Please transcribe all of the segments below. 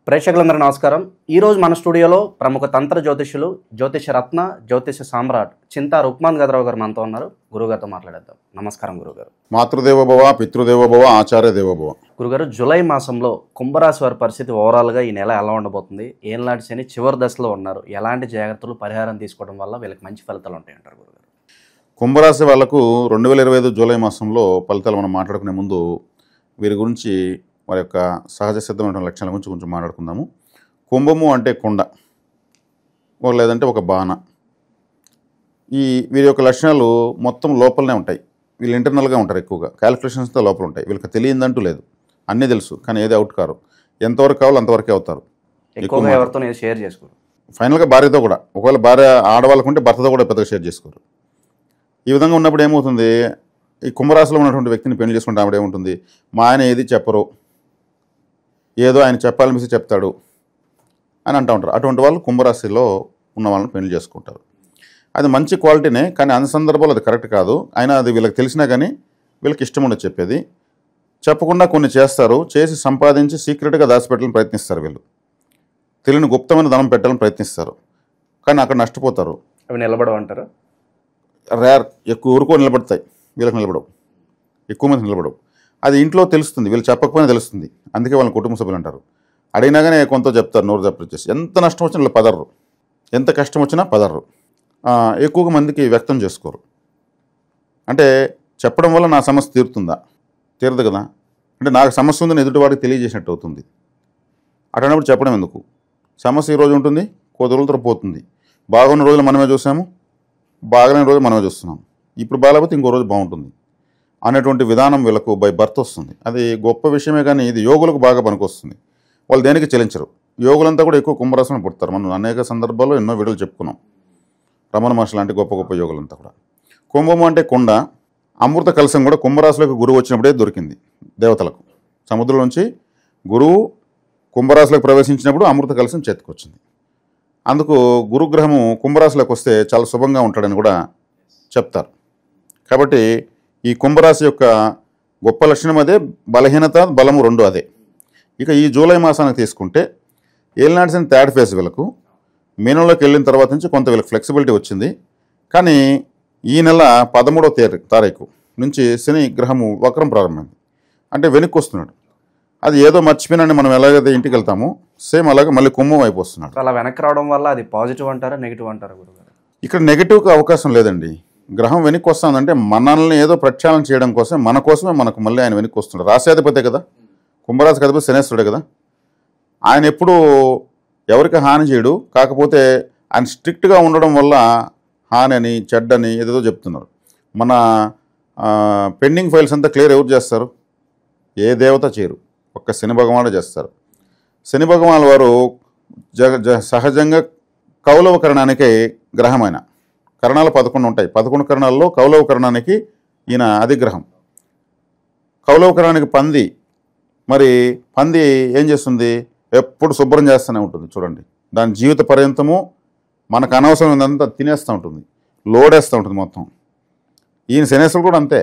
ప్రేక్షకులందరూ నమస్కారం. ఈరోజు మన స్టూడియోలో ప్రముఖ తంత్ర జ్యోతిష్యులు, జ్యోతిష రత్న, జ్యోతిష సామ్రాట్ చింతా రుక్మాన్ గదరావు గారు మనతో ఉన్నారు. గురుగారితో మాట్లాడేద్దాం. నమస్కారం గురుగారు. మాతృదేవోభవ, పితృదేవోభవ, ఆచార్య దేవోభవ. గురుగారు, జూలై మాసంలో కుంభరాశి వారి పరిస్థితి ఓవరాల్గా ఈ నెల ఎలా ఉండబోతుంది? ఏళ్ళనాటి శని చివరి దశలో ఉన్నారు. ఎలాంటి జాగ్రత్తలు, పరిహారం తీసుకోవడం వల్ల వీళ్ళకి మంచి ఫలితాలు ఉంటాయంటారు గురుగారు? కుంభరాశి వాళ్లకు 2025 జూలై మాసంలో ఫలితాలు మనం మాట్లాడుకునే ముందు వీరి గురించి వారి యొక్క సహజ సిద్ధమైన లక్షణాల గురించి కొంచెం మాట్లాడుకుందాము. కుంభము అంటే కొండ, లేదంటే ఒక బాణ. వీరి యొక్క లక్షణాలు మొత్తం లోపలనే ఉంటాయి. వీళ్ళు ఇంటర్నల్గా ఉంటారు, ఎక్కువగా క్యాలిక్యులేషన్స్తో లోపల ఉంటాయి. వీళ్ళకి తెలియదంటూ లేదు, అన్నీ తెలుసు, కానీ ఏది అవుట్ కారు. ఎంతవరకు కావాలో అంతవరకే అవుతారు. ఎక్కువగా ఎవరితో షేర్ చేసుకోరు. ఫైనల్గా భార్యతో కూడా, ఒకవేళ భార్య ఆడవాళ్ళకు ఉంటే భర్తతో కూడా పెద్దగా షేర్ చేసుకోరు. ఈ విధంగా ఉన్నప్పుడు ఏమవుతుంది, ఈ కుంభరాశిలో ఉన్నటువంటి వ్యక్తిని పెళ్లి చేసుకుంటే ఆవిడ ఏముంటుంది, మా ఆయన ఏది చెప్పరు, ఏదో ఆయన చెప్పాలనిపిస్తే చెప్తాడు అని అంటూ ఉంటారు. అటువంటి వాళ్ళు కుంభరాశిలో ఉన్న వాళ్ళని పెళ్లి చేసుకుంటారు. అది మంచి క్వాలిటీనే, కానీ అన్ని సందర్భాలు అది కరెక్ట్ కాదు. అయినా అది వీళ్ళకి తెలిసినా కానీ వీళ్ళకి ఇష్టం ఉండదు చెప్పేది. చెప్పకుండా కొన్ని చేస్తారు, చేసి సంపాదించి సీక్రెట్గా దాచిపెట్టాలని ప్రయత్నిస్తారు. వీళ్ళు తెలియని గుప్తమైన ధనం పెట్టాలని ప్రయత్నిస్తారు, కానీ అక్కడ నష్టపోతారు. అవి నిలబడవంటారు. రేర్, ఎక్కువ ఊరుకో నిలబడతాయి, వీళ్ళకి నిలబడవు, ఎక్కువ మంది నిలబడవు. అది ఇంట్లో తెలుస్తుంది, వీళ్ళు చెప్పకపోయినా తెలుస్తుంది. అందుకే వాళ్ళని కుటుంబ సభ్యులు అంటారు. అడిగినాగానే కొంత చెప్తారు, నోరు తప్పించేసి. ఎంత నష్టం వచ్చినా వీళ్ళు పదర్రు, ఎంత కష్టం వచ్చినా పదర్రు. ఎక్కువగా మందికి వ్యక్తం చేసుకోరు. అంటే చెప్పడం వల్ల నా సమస్య తీరుతుందా? తీరదు కదా. అంటే నాకు సమస్య ఉందని ఎదుటివాడికి తెలియజేసినట్టు అవుతుంది. అటువంటిప్పుడు చెప్పడం ఎందుకు? సమస్య ఈ రోజు ఉంటుంది, కొద్ది రోజులతో పోతుంది. బాగున్న రోజులు మనమే చూసాము, బాగలేని రోజు మనమే చూస్తున్నాం. ఇప్పుడు బాగాలేకపోతే ఇంకో రోజు బాగుంటుంది అనేటువంటి విధానం వీళ్ళకు బై బర్త్ వస్తుంది. అది గొప్ప విషయమే, కానీ ఇది యోగులకు బాగా పనికొస్తుంది. వాళ్ళు దేనికి చెల్లించరు. యోగులంతా కూడా ఎక్కువ కుంభరాశిని పుడతారు. మనం అనేక సందర్భాల్లో ఎన్నో వీడియోలు చెప్పుకున్నాం. రమణ మహర్షి లాంటి గొప్ప గొప్ప యోగులంతా కూడా. కుంభము అంటే కొండ. అమృత కలశం కూడా కుంభరాశిలోకి గురువు వచ్చినప్పుడే దొరికింది దేవతలకు. సముద్రం నుంచి గురువు కుంభరాశిలోకి ప్రవేశించినప్పుడు అమృత కలశం చేతికొచ్చింది. అందుకు గురుగ్రహము కుంభరాశిలోకి వస్తే చాలా శుభంగా ఉంటాడని కూడా చెప్తారు. కాబట్టి ఈ కుంభరాశి యొక్క గొప్ప లక్షణం అదే, బలహీనత బలము రెండు అదే. ఇక ఈ జూలై మాసానికి తీసుకుంటే ఏలినాటి శని థర్డ్ ఫేజ్ వీళ్ళకు మీనంలోకి వెళ్ళిన తర్వాత నుంచి కొంత వీళ్ళకి ఫ్లెక్సిబిలిటీ వచ్చింది. కానీ ఈ నెల 13వ తారీఖు నుంచి శని గ్రహము వక్రం ప్రారంభమైంది. అంటే వెనక్కి వస్తున్నాడు. అది ఏదో మర్చిపోయినాన్ని మనం ఎలాగైతే ఇంటికి వెళ్తామో సేమ్ అలాగే మళ్ళీ కుంభం అయిపోతున్నాడు. అలా వెనక్కి రావడం వల్ల అది పాజిటివ్ అంటారా, నెగిటివ్ అంటారా గురుగారు? ఇక్కడ నెగిటివ్కి అవకాశం లేదండి. గ్రహం వెనక్కి వస్తుందంటే మనల్ని ఏదో ప్రక్షాళన చేయడం కోసం, మన కోసమే మనకు మళ్ళీ ఆయన వెనక్కి వస్తున్నాడు. రాశ్యాధిపతే కదా, కుంభరాశికి అధిపతి శనేశ్వరుడే కదా. ఆయన ఎప్పుడూ ఎవరికి హాని చేయడు. కాకపోతే ఆయన స్ట్రిక్ట్గా ఉండడం వల్ల హాని అని, చెడ్డని ఏదేదో చెప్తున్నారు. మన పెండింగ్ ఫైల్స్ అంతా క్లియర్ ఎవరు చేస్తారు? ఏ దేవత చేయరు, ఒక్క శని భగవానుడే చేస్తారు. శని భగవాన్ వారు సహజంగా కౌలవ కరణానికి గ్రహమైన కరణాలు 11 ఉంటాయి. 11 కరణాల్లో కౌలవ కరణానికి ఈయన అధిగ్రహం. కౌలవ కరణానికి పంది. మరి పంది ఏం చేస్తుంది? ఎప్పుడు శుభ్రం చేస్తూనే ఉంటుంది. చూడండి, దాని జీవిత పర్యంతము మనకు అనవసరమైనంతా తినేస్తూ ఉంటుంది, లోడేస్తూ ఉంటుంది మొత్తం. ఈయన శనేశ్వరుడు కూడా అంతే.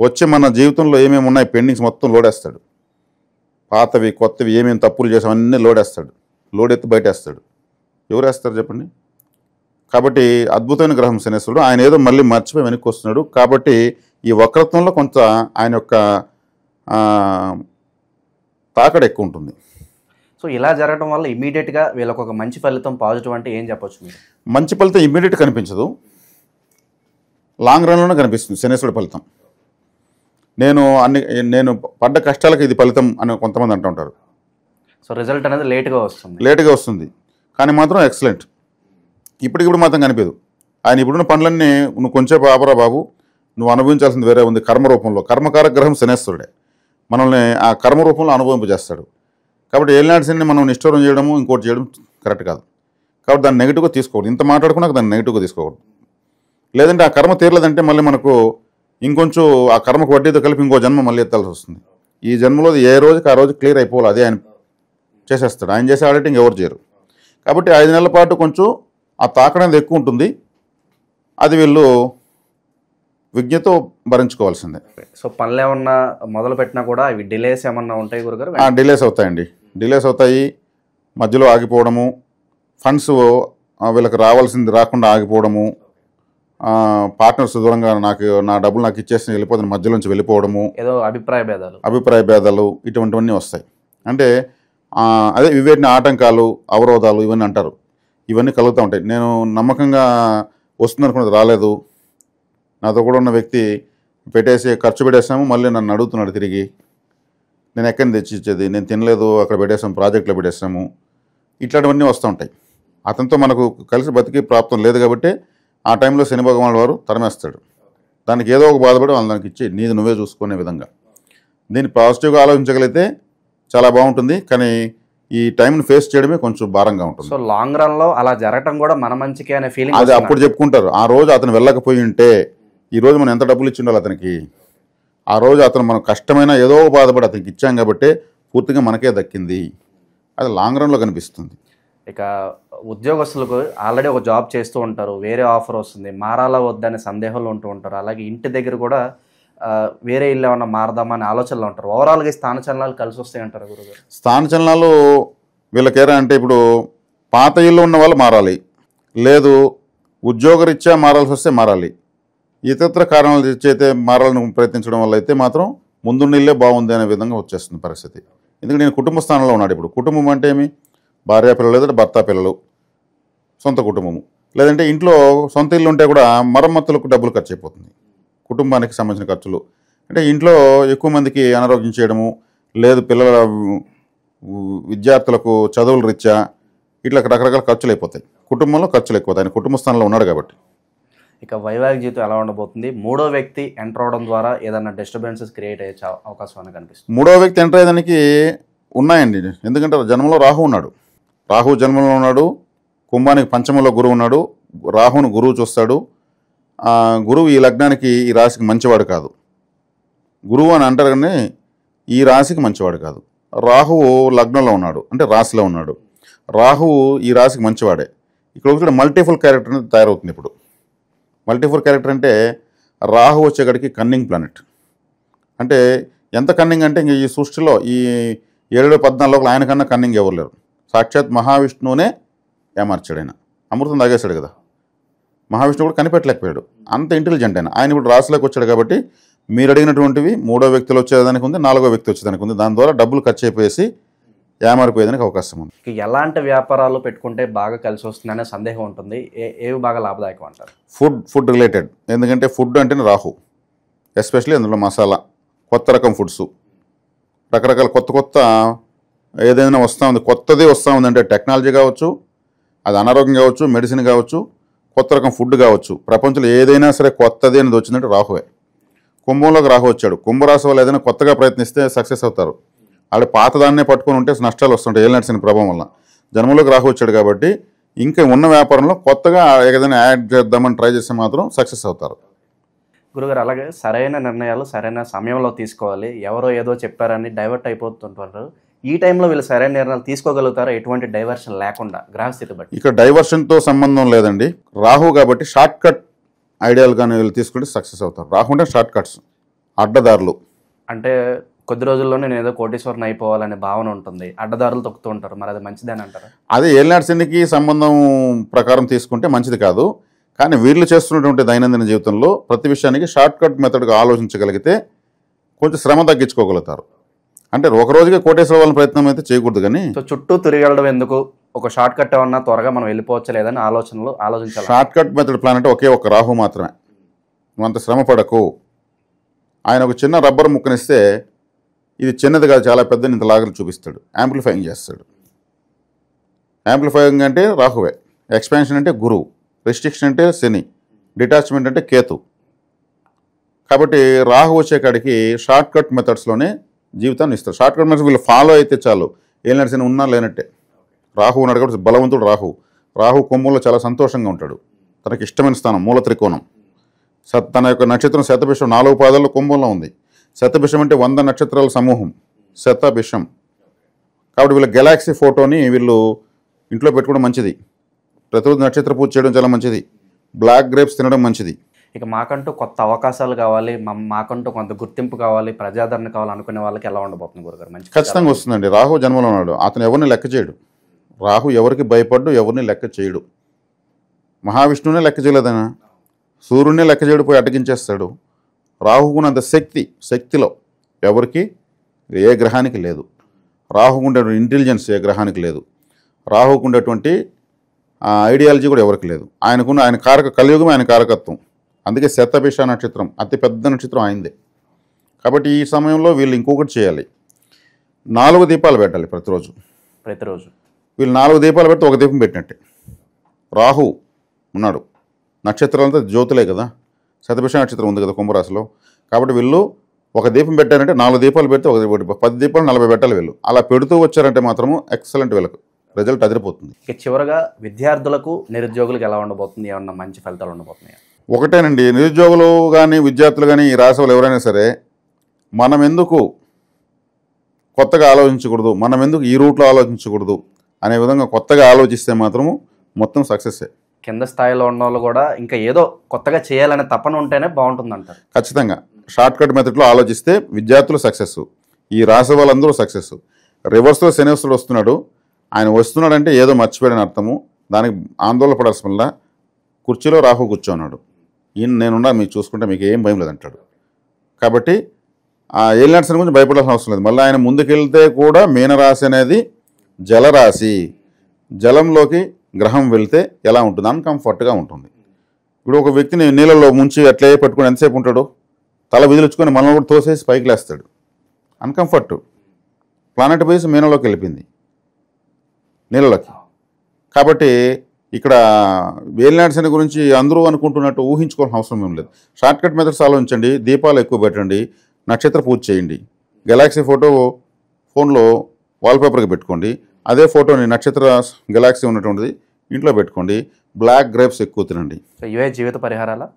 వచ్చి మన జీవితంలో ఏమేమి ఉన్నాయి పెండింగ్స్ మొత్తం లోడేస్తాడు. పాతవి కొత్తవి ఏమేమి తప్పులు చేసాం అన్నీ లోడేస్తాడు. లోడెత్తి బయటేస్తాడు. ఎవరు వేస్తారు చెప్పండి? కాబట్టి అద్భుతమైన గ్రహం శనేశ్వరుడు. ఆయన ఏదో మళ్ళీ మర్చిపోయి వెనక్కి వస్తున్నాడు. కాబట్టి ఈ వక్రత్వంలో కొంత ఆయన యొక్క తాకడ ఎక్కువ ఉంటుంది. సో ఇలా జరగడం వల్ల ఇమీడియట్గా వీళ్ళకి ఒక మంచి ఫలితం, పాజిటివ్ అంటే ఏం చెప్పొచ్చు మీరు? మంచి ఫలితం ఇమీడియట్ కనిపించదు, లాంగ్ రన్లోనే కనిపిస్తుంది శనేశ్వరుడు ఫలితం. నేను పడ్డ కష్టాలకు ఇది ఫలితం అని కొంతమంది అంటూ ఉంటారు. సో రిజల్ట్ అనేది లేట్గా వస్తుంది, కానీ మాత్రం ఎక్సలెంట్. ఇప్పటికిప్పుడు మాత్రం కనిపించదు. ఆయన ఇప్పుడున్న పనులన్నీ నువ్వు కొంచెంసేపు ఆపరా బాబు, నువ్వు అనుభవించాల్సింది వేరే ఉంది. కర్మ రూపంలో, కర్మకారక గ్రహం శనేశ్వరుడే మనల్ని ఆ కర్మ రూపంలో అనుభవింపజేస్తాడు. కాబట్టి ఏలినాటి శని మనం నిష్ఠూరం చేయడము, ఇంకోటి చేయడం కరెక్ట్ కాదు. కాబట్టి దాన్ని నెగిటివ్గా తీసుకోకూడదు. ఇంత మాట్లాడుకున్నాక దాన్ని నెగిటివ్గా తీసుకోకూడదు. లేదంటే ఆ కర్మ తీరలేదంటే మళ్ళీ మనకు ఇంకొంచెం ఆ కర్మకు వడ్డీతో కలిపి ఇంకో జన్మ మళ్ళీ ఎత్తాల్సి వస్తుంది. ఈ జన్మలో ఏ రోజుకి ఆ రోజు క్లియర్ అయిపోవాలి. అదే ఆయన చేసేస్తాడు. ఆయన చేసే ఆడిటింగ్ ఎవరు చేయరు. కాబట్టి 5 నెలల పాటు కొంచెం ఆ తాకడం ఎక్కువ ఉంటుంది. అది వీళ్ళు విజ్ఞతో భరించుకోవాల్సిందే. సో పనులు ఏమన్నా మొదలు పెట్టినా కూడా అవి డిలేస్ ఏమన్నా ఉంటాయి గురుగారు? డిలేస్ అవుతాయండి. డిలేస్ అవుతాయి, మధ్యలో ఆగిపోవడము, ఫండ్స్ వీళ్ళకి రావాల్సింది రాకుండా ఆగిపోవడము, పార్ట్నర్స్ దూరంగా నా డబ్బులు నాకు ఇచ్చేసి వెళ్ళిపోతుంది మధ్యలో నుంచి వెళ్ళిపోవడము, ఏదో అభిప్రాయ భేదాలు ఇటువంటివన్నీ వస్తాయి. అంటే అదే వీటిని ఆటంకాలు, అవరోధాలు ఇవన్నీ అంటారు. ఇవన్నీ కలుగుతూ ఉంటాయి. నేను నమ్మకంగా వస్తుందనుకున్నది రాలేదు. నాతో కూడా ఉన్న వ్యక్తి ఖర్చు పెట్టేసాము, మళ్ళీ నన్ను అడుగుతున్నాడు తిరిగి, నేను ఎక్కడిని తెచ్చి ఇచ్చేది, నేను తినలేదు, అక్కడ పెట్టేసాము, ప్రాజెక్టులో పెట్టేసాము, ఇట్లాంటివన్నీ వస్తూ ఉంటాయి. అతనితో మనకు కలిసి బతికి ప్రాప్తం లేదు కాబట్టి ఆ టైంలో శని భగవానుడు వారు తరిమేస్తాడు. దానికి ఏదో ఒక బాధపడి వాళ్ళు దానికి ఇచ్చి నీది నువ్వే చూసుకునే విధంగా దీన్ని పాజిటివ్గా ఆలోచించగలిగితే చాలా బాగుంటుంది. కానీ ఈ టైంని ఫేస్ చేయడమే కొంచెం భారంగా ఉంటుంది. సో లాంగ్ రన్లో అలా జరగటం కూడా మన మంచికే అనే ఫీలింగ్ అది అప్పుడు చెప్పుకుంటారు. ఆ రోజు అతను వెళ్ళకపోయి ఉంటే ఈరోజు మనం ఎంత డబ్బులు ఇచ్చి ఉండాలి అతనికి. ఆ రోజు అతను మనం కష్టమైన ఏదో బాధపడి అతనికి ఇచ్చాం కాబట్టి పూర్తిగా మనకే దక్కింది. అది లాంగ్ రన్లో కనిపిస్తుంది. ఇక ఉద్యోగస్తులకు ఆల్రెడీ ఒక జాబ్ చేస్తూ ఉంటారు, వేరే ఆఫర్ వస్తుంది, మారాలా వద్దనే సందేహంలో ఉంటూ ఉంటారు. అలాగే ఇంటి దగ్గర కూడా వేరే ఇల్లు ఏమన్నా మారదామా అనే ఆలోచనలో ఉంటారు. ఓవరాల్గా స్థానచలనాలు కలిసి వస్తాయి అంటారు గురుగారు? స్థానచలనాలు వీళ్ళకేరా అంటే ఇప్పుడు పాత ఇల్లు ఉన్న వాళ్ళు మారాలి, లేదు ఉద్యోగరీత్యా మారాల్సి వస్తే మారాలి. ఇతర కారణాలు తెచ్చైతే మారాలని ప్రయత్నించడం వల్ల అయితే మాత్రం ముందున్న ఇల్లే బాగుంది అనే విధంగా వచ్చేస్తుంది పరిస్థితి. ఎందుకంటే నేను కుటుంబ స్థానంలో ఉన్నాడు. ఇప్పుడు కుటుంబం అంటే ఏమి, భార్య పిల్లలు లేదంటే భర్త పిల్లలు, సొంత కుటుంబము, లేదంటే ఇంట్లో సొంత ఇల్లు ఉంటే కూడా మరమ్మతులకు డబ్బులు ఖర్చు అయిపోతుంది. కుటుంబానికి సంబంధించిన ఖర్చులు అంటే ఇంట్లో ఎక్కువ మందికి అనారోగ్యం చేయడము, లేదు పిల్లల విద్యార్థులకు చదువుల రీత్యా ఇట్లా రకరకాల ఖర్చులు అయిపోతాయి. కుటుంబంలో ఖర్చులు ఎక్కువ, ఆయన కుటుంబ స్థానంలో ఉన్నాడు కాబట్టి. ఇక వైవాహిక జీవితం ఎలా ఉండబోతుంది? మూడో వ్యక్తి ఎంటర్ అవడం ద్వారా ఏదైనా డిస్టర్బెన్సెస్ క్రియేట్ అయ్యే అవకాశం అని కనిపిస్తుంది. మూడో వ్యక్తి ఎంటర్ అయ్యేదానికి ఉన్నాయండి. ఎందుకంటే జన్మలో రాహు ఉన్నాడు, రాహు జన్మలో ఉన్నాడు, కుంభానికి పంచమంలో గురువు ఉన్నాడు, రాహును గురువు చూస్తాడు. గురువు ఈ లగ్నానికి ఈ రాశికి మంచివాడు కాదు. గురువు అని అంటారు కానీ ఈ రాశికి మంచివాడు కాదు. రాహువు లగ్నంలో ఉన్నాడు అంటే రాశిలో ఉన్నాడు. రాహువు ఈ రాశికి మంచివాడే. ఇక్కడ ఒకటి మల్టీఫుల్ క్యారెక్టర్ అనేది తయారవుతుంది. ఇప్పుడు మల్టీఫుల్ క్యారెక్టర్ అంటే రాహు వచ్చేకాడికి కన్నింగ్ ప్లానెట్. అంటే ఎంత కన్నింగ్ అంటే ఇంక ఈ సృష్టిలో ఈ 7-14 ఆయన కన్నా కన్నింగ్ ఎవరు లేరు. సాక్షాత్ మహావిష్ణువునే ఏమార్చాడు. ఆయన అమృతం తాగేశాడు కదా, మహావిష్ణువు కూడా కనిపెట్టలేకపోయాడు. అంత ఇంటెలిజెంట్ ఆయన ఇప్పుడు రాశిలోకి వచ్చాడు కాబట్టి మీరు అడిగినటువంటివి మూడో వ్యక్తులు వచ్చేదానికి ఉంది, నాలుగో వ్యక్తి వచ్చేదానికి ఉంది. దాని ద్వారా డబ్బులు ఖర్చు అయిపోయేసి ఏమారిపోయేదానికి అవకాశం ఉంది. ఎలాంటి వ్యాపారాలు పెట్టుకుంటే బాగా కలిసి వస్తుందనే సందేహం ఉంటుంది. ఏవి బాగా లాభదాయకం అంటారు? Food related. ఎందుకంటే ఫుడ్ అంటేనే రాహు, ఎస్పెషల్లీ అందులో మసాలా, కొత్త రకం ఫుడ్స్, రకరకాల కొత్త ఏదైనా వస్తూ ఉంది, కొత్తది వస్తూ ఉందంటే టెక్నాలజీ కావచ్చు, అది అనారోగ్యం కావచ్చు, మెడిసిన్ కావచ్చు, కొత్త రకం ఫుడ్ కావచ్చు. ప్రపంచంలో ఏదైనా సరే కొత్తది అనేది వచ్చిందంటే రాహువే. కుంభంలోకి రాహు వచ్చాడు. కుంభరాశి వాళ్ళు ఏదైనా కొత్తగా ప్రయత్నిస్తే సక్సెస్ అవుతారు. వాళ్ళు పాతదాన్నే పట్టుకొని ఉంటే నష్టాలు వస్తుంటాయి ఏలినాటి శని ప్రభావం వల్ల. జన్మలోకి రాహు వచ్చాడు కాబట్టి ఇంకా ఉన్న వ్యాపారంలో కొత్తగా ఏదైనా యాడ్ చేద్దామని ట్రై చేస్తే మాత్రం సక్సెస్ అవుతారు. గురుగారు, అలాగే సరైన నిర్ణయాలు సరైన సమయంలో తీసుకోవాలి. ఎవరో ఏదో చెప్పారని డైవర్ట్ అయిపోతుంటారు. ఈ టైంలో వీళ్ళు సరైన నిర్ణయాలు తీసుకోగలుగుతారా ఎటువంటి డైవర్షన్ లేకుండా గ్రహస్థితి బట్టి? ఇక్కడ డైవర్షన్తో సంబంధం లేదండి. రాహు కాబట్టి షార్ట్ కట్ ఐడియాలు కానీ వీళ్ళు తీసుకుంటే సక్సెస్ అవుతారు. రాహు అంటే షార్ట్ కట్స్, అడ్డదారులు. అంటే కొద్ది రోజుల్లోనే నేను ఏదో కోటీశ్వరుని అయిపోవాలనే భావన ఉంటుంది, అడ్డదారులు తొక్కుతూ ఉంటారు. మరి అది మంచిదని అంటారా? అదే ఏలినాటి శనికి సంబంధం ప్రకారం తీసుకుంటే మంచిది కాదు. కానీ వీళ్ళు చేస్తున్నటువంటి దైనందిన జీవితంలో ప్రతి విషయానికి షార్ట్ కట్ మెథడ్గా ఆలోచించగలిగితే కొంచెం శ్రమ తగ్గించుకోగలుగుతారు. అంటే ఒక రోజుగా కోటేశ్వర వాళ్ళ ప్రయత్నం అయితే చేయకూడదు. కానీ సో చుట్టూ తిరగడం ఎందుకు, ఒక షార్ట్ కట్ ఏమన్నా త్వరగా మనం వెళ్ళిపోవచ్చు లేదని ఆలోచించాలి. షార్ట్ కట్ మెథడ్ ప్లాన్ అంటే ఒకే ఒక రాహు మాత్రమే. నువ్వు అంత శ్రమ పడకు. ఆయన ఒక చిన్న రబ్బర్ ముక్కనిస్తే ఇది చిన్నది కాదు చాలా పెద్దని ఇంత లాగలు చూపిస్తాడు, యాంప్లిఫైయింగ్ చేస్తాడు. యాంప్లిఫైయింగ్ అంటే రాహువే, ఎక్స్పాన్షన్ అంటే గురువు, రెస్ట్రిక్షన్ అంటే శని, డిటాచ్మెంట్ అంటే కేతు. కాబట్టి రాహు వచ్చే కాడికి షార్ట్ కట్ మెథడ్స్లోనే జీవితాన్ని ఇస్తారు. షార్ట్ కట్ మెథడ్స్ వీళ్ళు ఫాలో అయితే చాలు. ఏలినాటి శని ఉన్నా లేనట్టే. రాహు ఉన్నాడు కాబట్టి బలవంతుడు రాహు. రాహు కుంభంలో చాలా సంతోషంగా ఉంటాడు. తనకి ఇష్టమైన స్థానం మూల త్రికోణం. తన యొక్క నక్షత్రం శతభిషం 4 పాదాల్లో కుంభంలో ఉంది. శతభిషం అంటే 100 నక్షత్రాల సమూహం, శతభిషం. కాబట్టి వీళ్ళ గెలాక్సీ ఫోటోని వీళ్ళు ఇంట్లో పెట్టుకోవడం మంచిది. ప్రతిరోజు నక్షత్ర పూజ చేయడం చాలా మంచిది. బ్లాక్ గ్రేప్స్ తినడం మంచిది. ఇక మాకంటూ కొత్త అవకాశాలు కావాలి, మాకంటూ కొంత గుర్తింపు కావాలి, ప్రజాదరణ కావాలి అనుకునే వాళ్ళకి ఎలా ఉండబోతుంది గురుగారు? మంచి ఖచ్చితంగా వస్తుందండి. రాహు జన్మలో ఉన్నాడు, అతను ఎవరిని లెక్క చేయడు. రాహు ఎవరికి భయపడ్డు, ఎవరిని లెక్క చేయడు. మహావిష్ణువునే లెక్క చేయలేదనా, సూర్యుడిని లెక్క చేయడు, పోయి అడ్డగించేస్తాడు. రాహుకున్నంత శక్తిలో ఎవరికి ఏ గ్రహానికి లేదు. రాహుకు ఉండేటువంటి ఇంటెలిజెన్స్ ఏ గ్రహానికి లేదు. రాహుకు ఉండేటువంటి ఐడియాలజీ కూడా ఎవరికి లేదు. ఆయన కలియుగం ఆయన కారకత్వం. అందుకే శతభిష నక్షత్రం అతి పెద్ద నక్షత్రం ఆయనదే. కాబట్టి ఈ సమయంలో వీళ్ళు ఇంకొకటి చేయాలి, 4 దీపాలు పెట్టాలి ప్రతిరోజు. వీళ్ళు 4 దీపాలు పెడితే ఒక దీపం పెట్టినట్టే. రాహు ఉన్నాడు, నక్షత్రాలంతా జ్యోతులే కదా, శతభిష నక్షత్రం ఉంది కదా కుంభరాశిలో. కాబట్టి వీళ్ళు ఒక దీపం పెట్టారంటే 4 దీపాలు పెడితే 10 దీపాలు 40 పెట్టాలి. వీళ్ళు అలా పెడుతూ వచ్చారంటే మాత్రము ఎక్సలెంట్, వీళ్ళకు రిజల్ట్ అదిరిపోతుంది. ఇక చివరగా విద్యార్థులకు నిరుద్యోగులకు ఎలా ఉండబోతుంది? ఏమన్నా మంచి ఫలితాలు ఉండబోతున్నాయి? ఒకటేనండి, నిరుద్యోగులు కానీ విద్యార్థులు కానీ ఈ రాశి వాళ్ళు ఎవరైనా సరే మనం ఎందుకు కొత్తగా ఆలోచించకూడదు, మనం ఎందుకు ఈ రూట్లో ఆలోచించకూడదు అనే విధంగా కొత్తగా ఆలోచిస్తే మాత్రము మొత్తం సక్సెస్సే. కింద స్థాయిలో ఉన్న వాళ్ళు కూడా ఇంకా ఏదో కొత్తగా చేయాలనే తపన ఉంటేనే బాగుంటుంది అంటారు. ఖచ్చితంగా షార్ట్ కట్ మెథడ్లో ఆలోచిస్తే విద్యార్థులు సక్సెస్, ఈ రాశి వాళ్ళందరూ సక్సెస్. రివర్స్లో శనిశ్వరుడు వస్తున్నాడు, ఆయన వస్తున్నాడంటే ఏదో మర్చిపోయాడని అర్థము. దానికి ఆందోళన పడాల్సిన వల్ల కుర్చీలో రాహు కూర్చోన్నాడు, ఈయన నేనున్నా మీకు చూసుకుంటే మీకు ఏం భయం లేదంటాడు. కాబట్టి ఆ ఏలినాటి గురించి భయపడాల్సిన అవసరం లేదు. మళ్ళీ ఆయన ముందుకెళ్తే కూడా మీనరాశి అనేది జలరాశి, జలంలోకి గ్రహం వెళ్తే ఎలా ఉంటుంది? అన్కంఫర్ట్గా ఉంటుంది. ఇప్పుడు ఒక వ్యక్తిని నీళ్ళలో ముంచి అట్లే పెట్టుకుని ఎంతసేపు ఉంటాడు? తల విదిలించుకొని మనల్ని కూడా తోసేసి పైకి లేస్తాడు. అన్కంఫర్ట్. ప్లానెట్ బేస్ మీనలోకి వెళ్ళిపోయింది, నీళ్ళలోకి. కాబట్టి ఇక్కడ ఏలినాటి శని గురించి అందరూ అనుకుంటున్నట్టు ఊహించుకోవాల్సిన అవసరం ఏం లేదు. షార్ట్కట్ మెథడ్స్ ఆలోచించండి, దీపాలు ఎక్కువ పెట్టండి, నక్షత్ర పూజ చేయండి, గెలాక్సీ ఫోటో ఫోన్లో వాల్పేపర్కి పెట్టుకోండి, అదే ఫోటోని నక్షత్ర గెలాక్సీ ఉన్నటువంటిది ఇంట్లో పెట్టుకోండి, బ్లాక్ గ్రేప్స్ ఎక్కువ తినండి. ఇవే జీవిత పరిహారాలు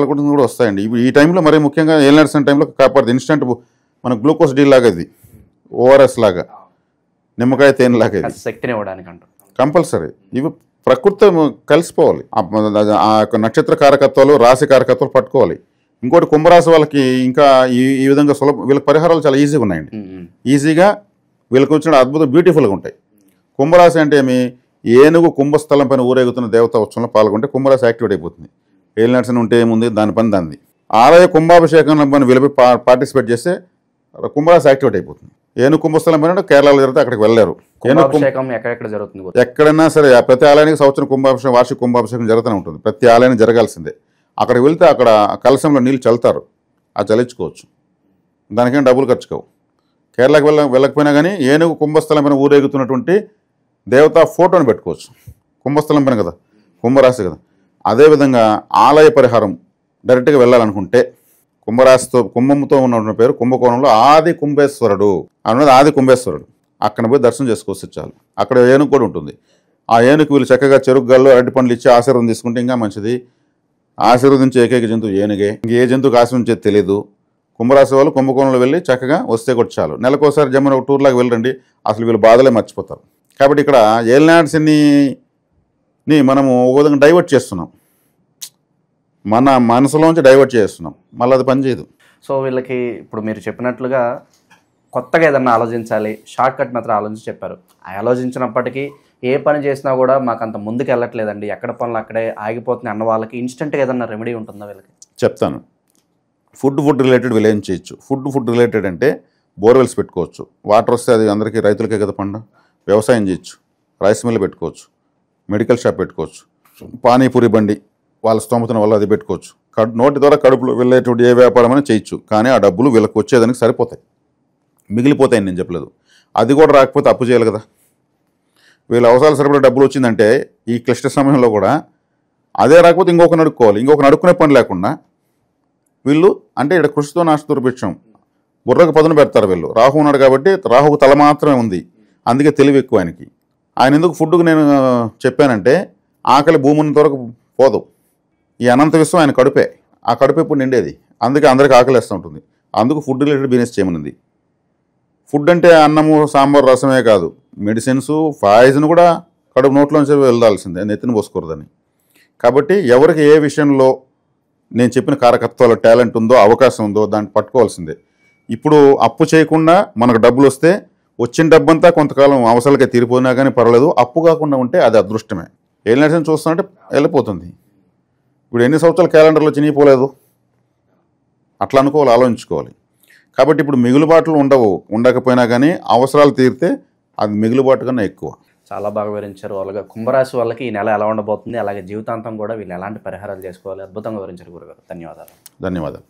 కూడా వస్తాయండి. ఈ టైంలో మరీ ముఖ్యంగా ఏలినాటి శని టైంలో కాపాడుతుంది. ఇన్స్టెంట్ మన గ్లూకోజ్ డీ లాగా ఇది, ఓఆర్ఎస్ లాగా, నిమ్మకాయ తేనె లాగా ఇది శక్తిని ఇవ్వడానికి అంటారు. కంపల్సరీ ఇవి ప్రకృతి కలిసిపోవాలి. ఆ యొక్క నక్షత్ర కారకత్వాలు, రాశి కారకత్వాలు పట్టుకోవాలి. ఇంకోటి కుంభరాశి వాళ్ళకి ఇంకా ఈ విధంగా వీళ్ళకి పరిహారాలు చాలా ఈజీగా ఉన్నాయండి. ఈజీగా వీళ్ళకి వచ్చిన అద్భుతం బ్యూటిఫుల్గా ఉంటాయి. కుంభరాశి అంటే ఏమి, ఏనుగు కుంభస్థలం పైన ఊరేగుతున్న దేవతా ఉత్సవంలో పాల్గొంటే కుంభరాశి యాక్టివేట్ అయిపోతుంది. ఏలినాటి శని ఉంటే ఏముంది, దాని పని దాన్ని. ఆలయ కుంభాభిషేకం పని వీళ్ళపై పార్టిసిపేట్ చేస్తే కుంభరాశి యాక్టివేట్ అయిపోతుంది. ఏనుగు కుంభస్థలం పైన కేరళలో జరిగితే అక్కడికి వెళ్ళారు. ఎక్కడైనా సరే ప్రతి ఆలయానికి సంవత్సరం కుంభాభిషేకం, వార్షిక కుంభాభిషేకం జరుగుతూనే ఉంటుంది. ప్రతి ఆలయానికి జరగాల్సిందే. అక్కడికి వెళ్తే అక్కడ కలశంలో నీళ్ళు చల్లుతారు, ఆ చల్లించుకోవచ్చు, దానికేం డబ్బులు ఖర్చు కావు. కేరళకి వెళ్ళకపోయినా కానీ ఏనుగు కుంభస్థలం పైన ఊరేగుతున్నటువంటి దేవతా ఫోటోని పెట్టుకోవచ్చు. కుంభస్థలం పైన కదా, కుంభరాశి కదా. అదేవిధంగా ఆలయ పరిహారం డైరెక్ట్గా వెళ్ళాలనుకుంటే కుంభంతో ఉన్న పేరు కుంభకోణంలో ఆది కుంభేశ్వరుడు అన్నది, ఆది కుంభేశ్వరుడు. అక్కడ పోయి దర్శనం చేసుకోవచ్చు చాలు. అక్కడ ఏనుగు కూడా ఉంటుంది. ఆ ఏనుగు వీళ్ళు చక్కగా చెరుకు గళ్ళు, అరటి పండ్లు ఇచ్చి ఆశీర్వాదం తీసుకుంటే ఇంకా మంచిది. ఆశీర్వదించే ఏకైక జంతువు ఏనుగే, ఇంకే జంతువుకి ఆశీర్వించేది తెలియదు. కుంభరాశి వాళ్ళు కుంభకోణంలో వెళ్ళి చక్కగా వస్తే కూడా చాలు. నెలకోసారి జమ్మని ఒక టూర్లాగా వెళ్ళండి, అసలు వీళ్ళు బాధలే మర్చిపోతారు. కాబట్టి ఇక్కడ ఏలినాటి శనిని మనము ఒక విధంగా డైవర్ట్ చేస్తున్నాం, మన మనసులోంచి డైవర్ట్ చేస్తున్నాం, మళ్ళీ అది పనిచేయదు. సో వీళ్ళకి ఇప్పుడు మీరు చెప్పినట్లుగా కొత్తగా ఏదన్నా ఆలోచించాలి, షార్ట్ కట్ మాత్రం ఆలోచించి చెప్పారు. ఆలోచించినప్పటికీ ఏ పని చేసినా కూడా మాకు అంత ముందుకు వెళ్ళట్లేదండి, ఎక్కడ పనులు అక్కడే ఆగిపోతున్నాయి అన్న వాళ్ళకి ఇన్స్టెంట్గా ఏదన్నా రెమెడీ ఉంటుందా వీళ్ళకి? చెప్తాను. ఫుడ్ రిలేటెడ్ వీళ్ళు ఏం చేయొచ్చు. ఫుడ్ రిలేటెడ్ అంటే బోర్వెల్స్ పెట్టుకోవచ్చు. వాటర్ వస్తే అది అందరికీ రైతులకే కదా పండు. వ్యవసాయం చేయొచ్చు, రైస్ మిల్ పెట్టుకోవచ్చు, మెడికల్ షాప్ పెట్టుకోవచ్చు, పానీపూరి బండి వాళ్ళ స్తోమతన వల్ల అది పెట్టుకోవచ్చు. నోటి ద్వారా కడుపులో వెళ్ళేటువంటి ఏ వ్యాపారం అయినా చేయొచ్చు. కానీ ఆ డబ్బులు వీళ్ళకి వచ్చేదానికి సరిపోతాయి, మిగిలిపోతాయని నేను చెప్పలేదు. అది కూడా రాకపోతే అప్పు చేయాలి కదా. వీళ్ళ అవసరాలు సరిపడే డబ్బులు వచ్చిందంటే ఈ క్లిష్ట సమయంలో కూడా అదే రాకపోతే ఇంకొక నడుక్కోవాలి. ఇంకొక నడుక్కునే పని లేకుండా వీళ్ళు అంటే ఇక్కడ కృషితో నాశ దుర్భిక్షం, బుర్రకు పదును పెడతారు వీళ్ళు. రాహు ఉన్నాడు కాబట్టి రాహుకు తల మాత్రమే ఉంది, అందుకే తెలివి ఎక్కువ ఆయనకి. ఆయన ఎందుకు ఫుడ్కు నేను చెప్పానంటే ఆకలి భూమిని వరకు పోదు. ఈ అనంత విశ్వం ఆయన కడుపే, ఆ కడుపు ఇప్పుడు నిండేది, అందుకే అందరికీ ఆకలి వేస్తూ ఉంటుంది. అందుకు ఫుడ్ రిలేటెడ్ బిజినెస్ చేయమనింది. ఫుడ్ అంటే అన్నము సాంబార్ రసమే కాదు, మెడిసిన్స్ పాయిజన్ కూడా కడుపు నోట్లోంచి వెళ్ళాల్సిందే, నెత్తిని పోసుకోరదని. కాబట్టి ఎవరికి ఏ విషయంలో నేను చెప్పిన కారకత్వాలు టాలెంట్ ఉందో అవకాశం ఉందో దాన్ని పట్టుకోవాల్సిందే. ఇప్పుడు అప్పు చేయకుండా మనకు డబ్బులు వస్తే వచ్చిన డబ్బంతా కొంతకాలం అవసరాలకే తీరిపోయినా కానీ పర్వాలేదు, అప్పు కాకుండా ఉంటే అది అదృష్టమే. ఏం నడిచిన చూస్తుంటే వెళ్ళిపోతుంది. ఇప్పుడు ఎన్ని సంవత్సరాల క్యాలెండర్లో చినిగిపోలేదు, అట్లా అనుకోవాలి, ఆలోచించుకోవాలి. కాబట్టి ఇప్పుడు మిగులుబాట్లు ఉండకపోయినా కానీ అవసరాలు తీరితే అది మిగులుబాటు కన్నా ఎక్కువ. చాలా బాగా వివరించారు. అలాగే కుంభరాశి వాళ్ళకి ఈ నెల ఎలా ఉండబోతుంది, అలాగే జీవితాంతం కూడా వీళ్ళు ఎలాంటి పరిహారాలు చేసుకోవాలి, అద్భుతంగా వివరించారు గురుగారు. ధన్యవాదాలు. ధన్యవాదాలు.